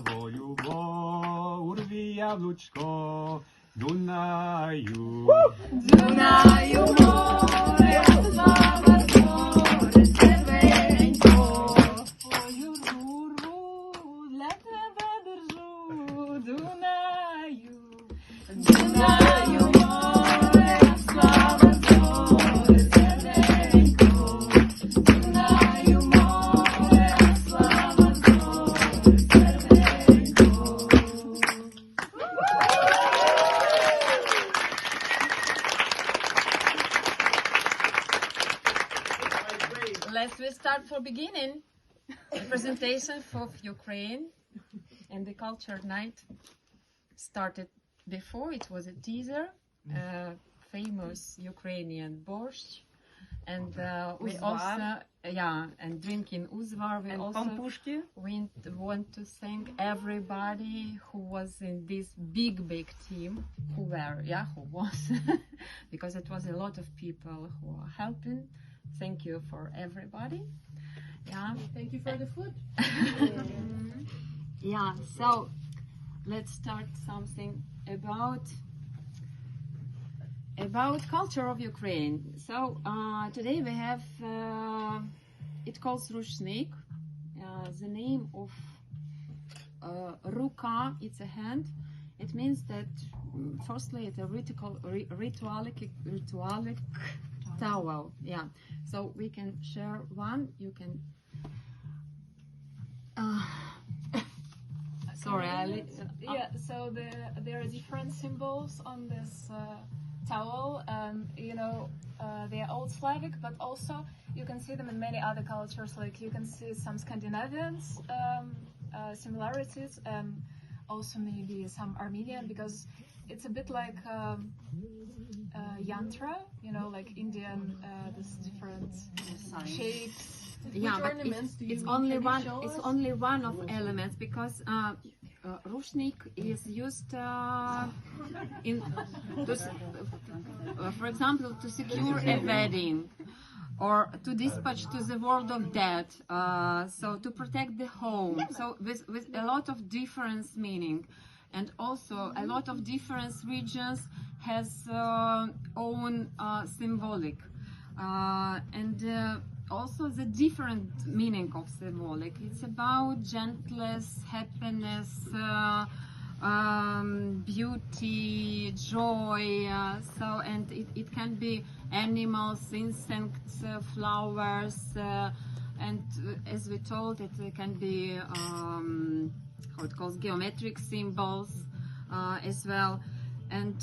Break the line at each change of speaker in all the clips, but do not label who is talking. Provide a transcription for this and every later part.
славою, бо урві яблучко, Дунаю.
Дунаю море, слава море, серденько, твою руку для тебе держу, Дунаю, Дунаю море, слава море, серденько, Дунаю море, слава море, серденько. Let's start from beginning. The presentation of Ukraine and the culture night started before. It was a teaser, famous Ukrainian borscht, and we also and drinking uzvar. We
And
also
pampushki.
want to thank everybody who was in this big team, who was, because it was a lot of people who are helping. Thank you for everybody. Yeah.
Thank you for the food.
Yeah. So let's start something about culture of Ukraine. So today we have it calls rushnik. The name of ruka, it's a hand. It means that firstly it's a ritualic towel. Yeah. So we can share one. You can. Sorry,
Yeah, so there are different symbols on this towel. They are old Slavic, but also you can see them in many other cultures. Like you can see some Scandinavian similarities, and also maybe some Armenian, because it's a bit like yantra, like Indian, this different shapes.
Yeah, but it's only one. It's only one of elements because rushnik is used for example, to secure a wedding or to dispatch to the world of death. So to protect the home. So with a lot of different meaning, and also a lot of different regions has own symbolic and. Also the different meaning of symbolic. It's about gentleness, happiness, beauty, joy. And it can be animals, insects, flowers, and as we told, it can be how it calls geometric symbols as well. And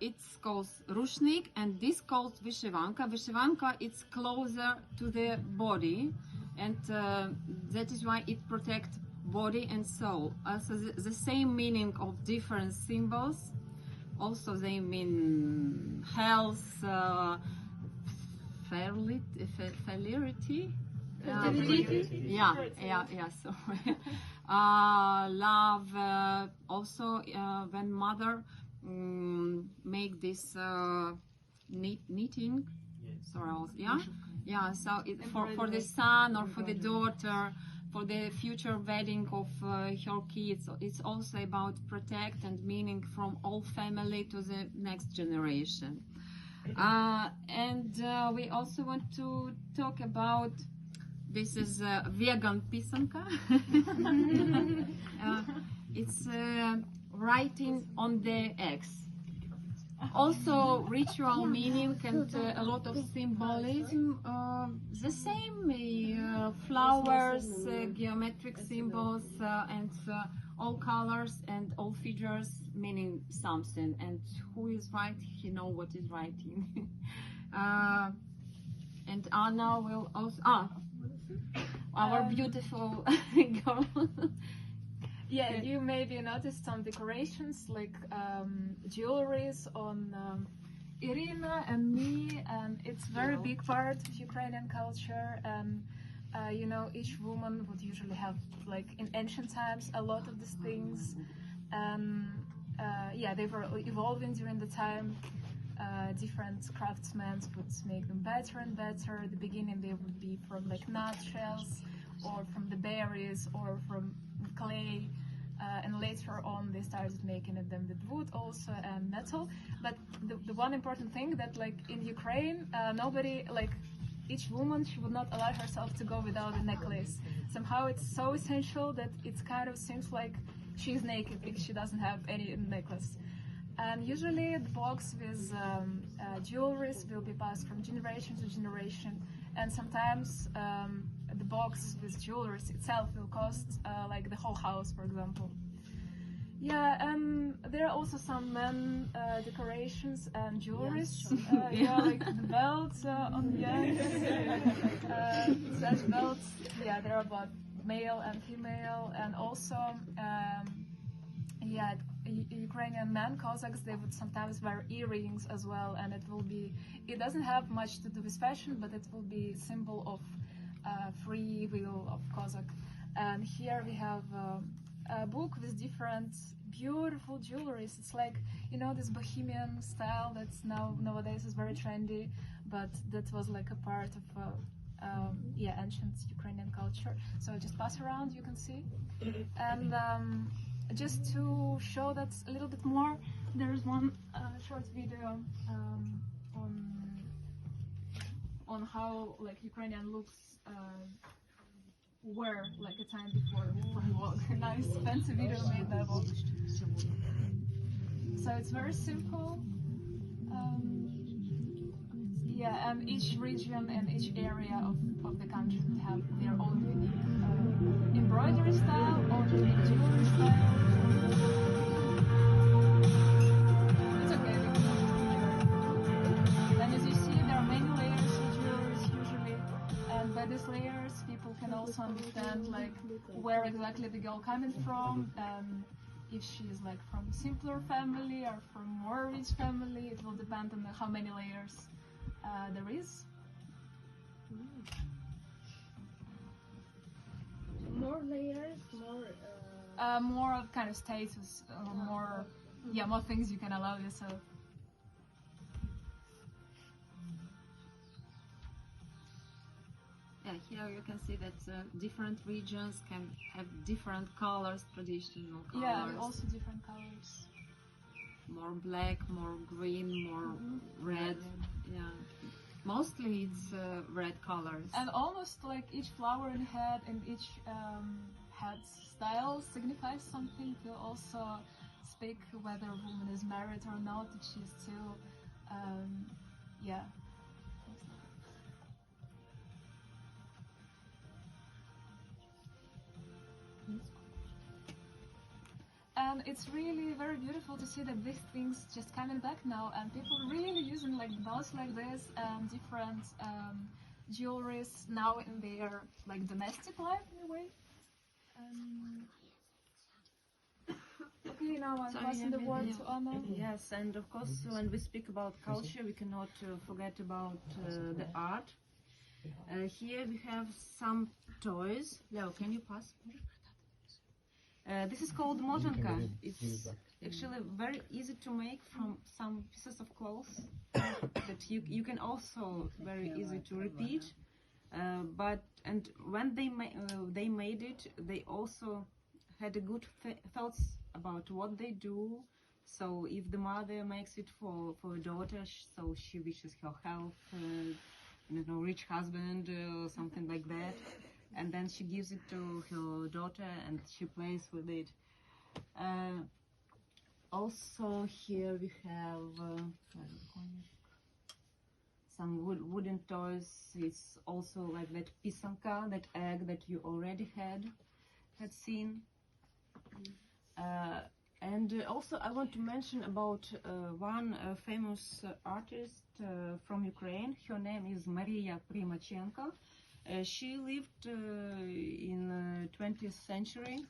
it's called rushnik, and this called vyshivanka. Vyshivanka, it's closer to the body, and that is why it protects body and soul. So the same meaning of different symbols. Also, they mean health, fertility. Sorry. Love. Also, when mother make this knitting. So for the son or for the daughter, for the future wedding of her kids, it's also about protect and meaning from all family to the next generation. And we also want to talk about, this is vegan pisanka. It's writing on the eggs. Also ritual meaning and a lot of symbolism. The same flowers, geometric symbols, and all colors and all figures meaning something. And who is right, he know what is writing. And Anna will also our beautiful girl.
Yeah, you maybe noticed some decorations like jewelries on Irina and me, and it's very big part of Ukrainian culture. And each woman would usually have, like in ancient times, a lot of these things. They were evolving during the time. Different craftsmen would make them better and better. At the beginning, they would be from like nutshells or from the berries or from clay. And later on they started making them with wood also and metal. But the one important thing that like in Ukraine, nobody, like each woman, she would not allow herself to go without a necklace. Somehow it's so essential that it kind of seems like she's naked if she doesn't have any necklace. And usually the box with jewelries will be passed from generation to generation, and sometimes the box with jewelries itself will cost like the whole house, for example. Yeah, and there are also some men decorations and jewelries. Yeah, like the belts on the end. Such belts, yeah, there are both male and female, and also yeah, Ukrainian men, Cossacks, they would sometimes wear earrings as well, and it doesn't have much to do with fashion, but it will be symbol of free will of Cossack. And here we have a book with different beautiful jewelries. It's like, you know, this bohemian style that's nowadays is very trendy, but that was like a part of yeah, ancient Ukrainian culture. So just pass around, you can see. And just to show that a little bit more, there is one short video on how like Ukrainian looks were like a time before war. Nice fancy video made by Vogue. So it's very simple. Yeah, and each region and each area of the country have their own unique embroidery style, own unique jewelry style. It's okay. And as you see, there are many layers of jewelry usually, and by these layers, people can also understand like where exactly the girl coming from, and if she's like from a simpler family or from more rich family. It will depend on how many layers there is.
More layers,
More of kind of status, more, yeah, more things you can allow yourself.
Yeah, here you can see that different regions can have different colors, traditional colors.
Yeah, also different colors.
More black, more green, more red. Yeah, mostly it's red colors.
And almost like each flower in head and each head style signifies something to also speak whether a woman is married or not, if she's still, yeah. And it's really very beautiful to see that these things just coming back now, and people really using like belts like this and different jewelries now in their like domestic life in a way. Okay, now I'm passing the word to Anna.
Yes, and of course, when we speak about culture, we cannot forget about the art. Here we have some toys. Leo, can you pass? This is called motanka. It's actually very easy to make from some pieces of cloth that you can also very easy to repeat. And when they made it, they also had a good thoughts about what they do. So if the mother makes it for a daughter, so she wishes her health, you know, rich husband or something like that. And then she gives it to her daughter and she plays with it. Also here we have some wooden toys. It's also like that pisanka, that egg that you already had seen. And also I want to mention about one famous artist from Ukraine. Her name is Maria Primachenko. She lived in 20th century,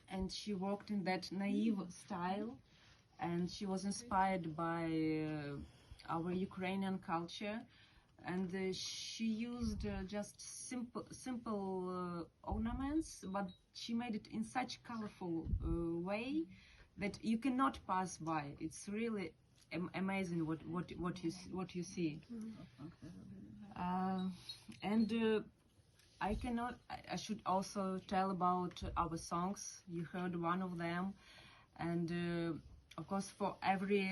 and she worked in that naive style, and she was inspired by our Ukrainian culture, and she used just simple ornaments, but she made it in such colorful way that you cannot pass by. It's really amazing what you see. And I should also tell about our songs. You heard one of them, and of course, for every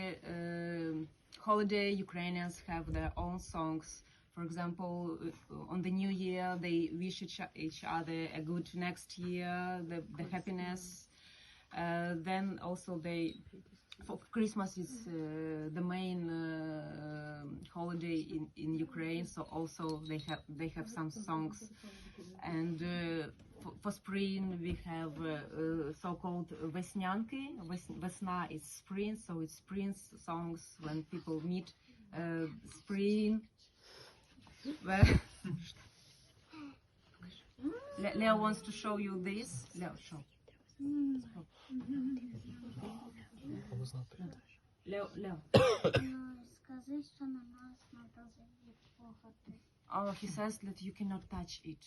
holiday, Ukrainians have their own songs. For example, on the New Year, they wish each other a good next year, the happiness. Then also for Christmas is the main holiday in Ukraine, so also they have some songs. And for spring we have so-called Vesnyanki. Vesna is spring, so it's spring songs when people meet spring. Leo wants to show you this. Leo, show. Leo.
Скажи, що на нас треба заїхати.
Oh, he says that you cannot touch it.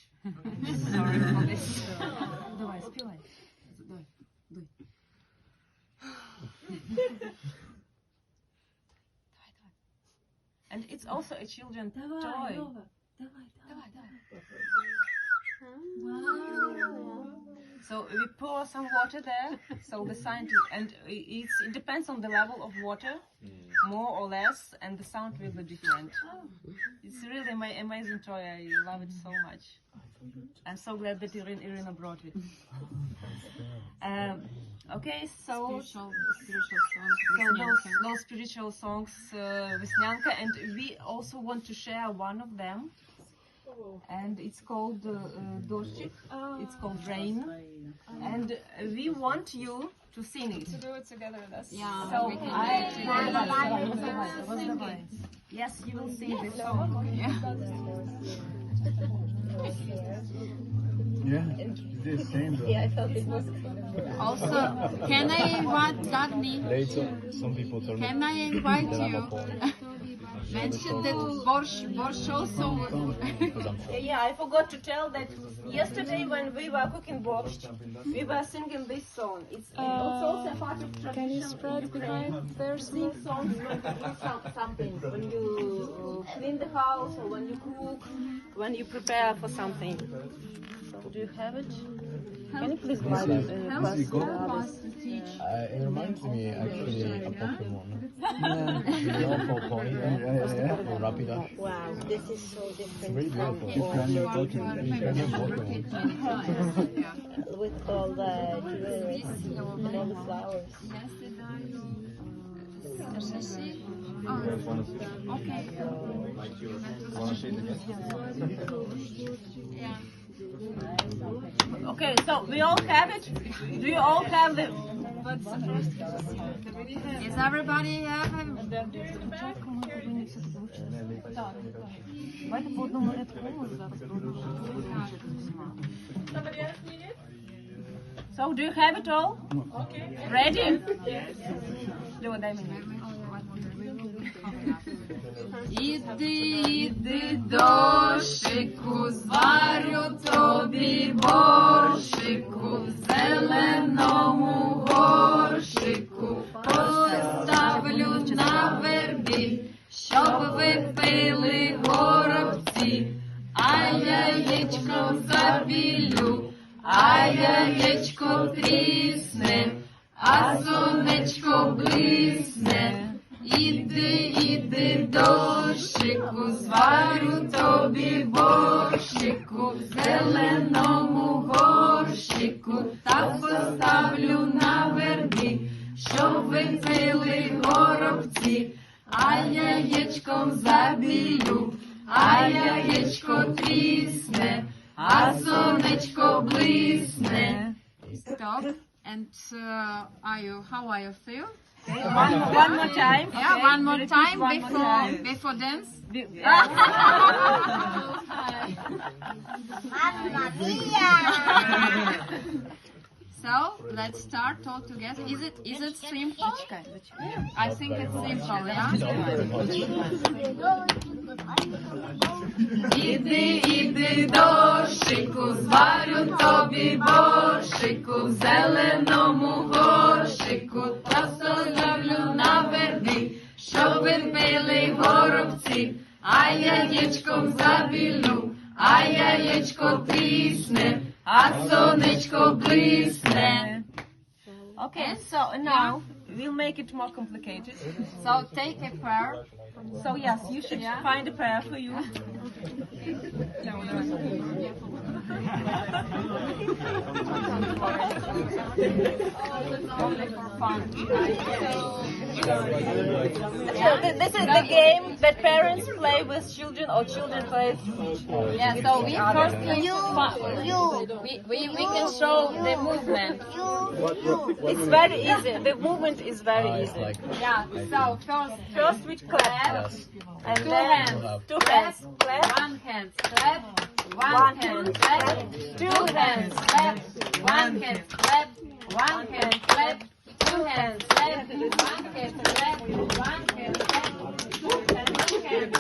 Sorry for this. Давай, співай. Давай, дуй. And it's also a children's toy. So we pour some water there, so the sound, and it depends on the level of water, more or less, and the sound will be different. It's really amazing toy. I love it so much. I'm so glad that Irina brought it. Okay, so those spiritual songs, Vesnyanka, and we also want to share one of them. And it's called Doshik. It's called Rain, and we want you to sing it.
To do it together with us.
Yeah,
So
we can
yes, you will sing this song.
Yeah, it is same though.
I felt it was.
Also, can I invite Dagny?
Later, some people turn
Can I invite you? Mention that Borsh also.
Yeah, I forgot to tell that yesterday when we were cooking borscht, we were singing this song. It's also a part of tradition.
Can you spread behind their
Sing songs when you do something, when you clean the house or when you cook, when you prepare for something. Do you have it? Can you please pass it?
It reminds me actually of Pokemon. You know, for Ponyta, for Rapidash.
Wow, this is so different.
Very beautiful.
Ukrainian Pokemon.
Ukrainian Pokemon.
With all the jewelry and all the flowers.
Okay, so we all have it? Do you all have the...
Is everybody have him?
So do you have it all? Ready? Лёва, дай мне.
Іди, дощику, зварю тобі борщику, в зеленому горщику, поставлю на вербі, щоб ви пили горобці, а яєчко забілю, а яєчко трісне, а сонечко блисне. Іди, дощику, зварю тобі борщику, в зеленому горщику, та поставлю на вербі, щоб ви пили горобці, а яєчком забілю, а яєчко трісне, а сонечко блисне. Stop. And how are you feel?
One more time.
Yeah,
Okay.
one more
Repeat
time
one more time.
before dance. So let's start all together. Is it simple? I think it's simple, yeah? Іди, дощику, зварю тобі борщику, в зеленому горщику, та поставлю на вербі, щоб ви пили горобці, а яєчком забілю, а яєчко трісне, а сонечко блисне.
Okay, so now we'll make it more complicated.
So take a pair.
So yes, you should find a prayer for you.
Only for fun.
This is the game that parents play with children or children play.
Yeah, so we first we can show the movement.
It's very easy. The movement is very easy.
Yeah, so
First we clap, and
two
then
hands.
two hands clap,
One hand clap,
one
one
hand
hand
clap,
clap,
two
two
hands
hands clap, one hand clap, one hand clap, two hands clap, one hand clap, one hand clap, two hands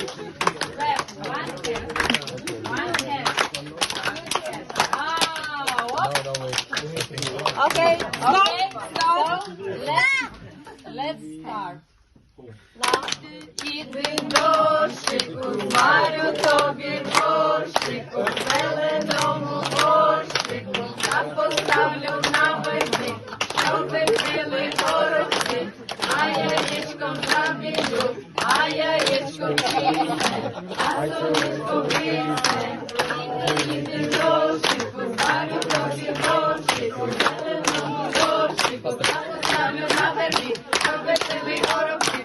clap, one hand, one hand.
No, wait.
Okay,
Okay, so let's start. Іди дощику, зварю тобі борщику, зеленому борщику, а поставлю на весні, щоб ви пили горошки, а яєчком забілю, а яєчко пісне, а сонечко пісне. Іди дощику, зварю тобі борщику, зеленому борщику, а поставлю на весні, щоб ви пили горошки.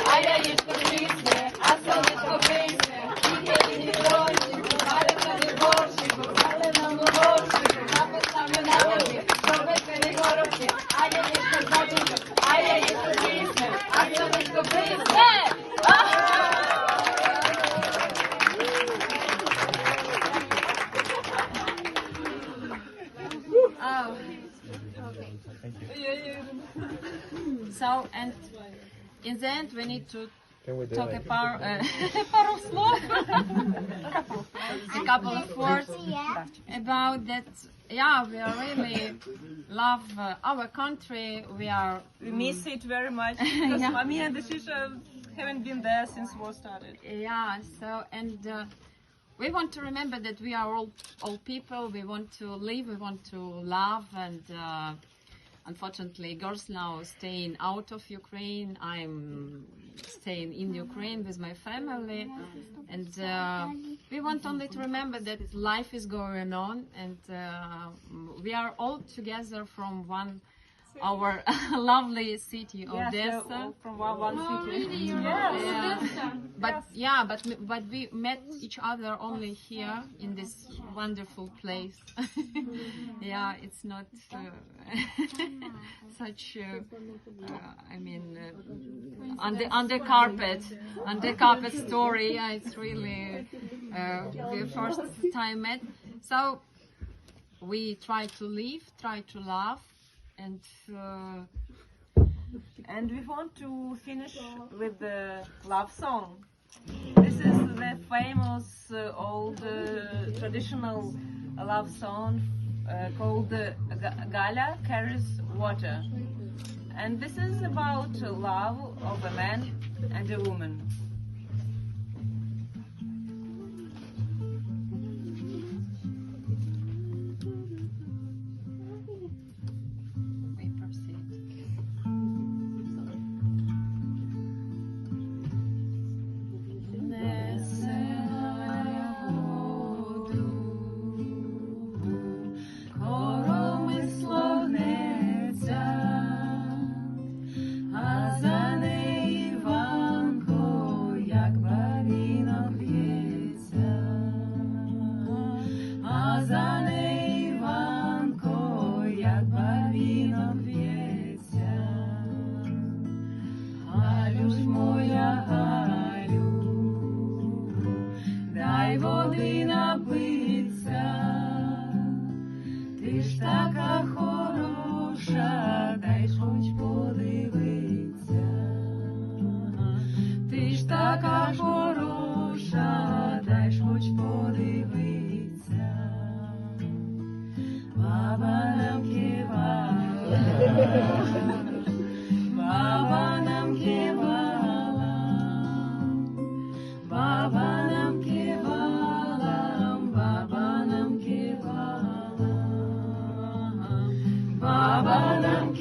А яєчко трісне, а сонечко присне, іди дощику, зварю тобі борщику, зеленому борщику, а поставлю на весні, щоб ви пили горошки, а яєчко забілю, а яєчко трісне, а сонечко присне. So, and in the end, we need to talk about a couple of words about that. Yeah, we are really love our country. We
miss it very much because
Yeah.
Mami and the Shisha haven't been there since war started.
Yeah. So, and we want to remember that we are all people. We want to live. We want to love and. Unfortunately, girls now staying out of Ukraine. I'm staying in Ukraine with my family, and we want only to remember that life is going on, and we are all together from our lovely city, Odessa.
From one city.
But we met each other only here in this wonderful place. Yeah, it's not such. Under carpet story. Yeah, it's really the first time met. So we try to live, try to love.
And we want to finish with the love song. This is the famous old traditional love song called Gala Carries Water. And this is about love of a man and a woman.
Baba nam keva
Слава нам,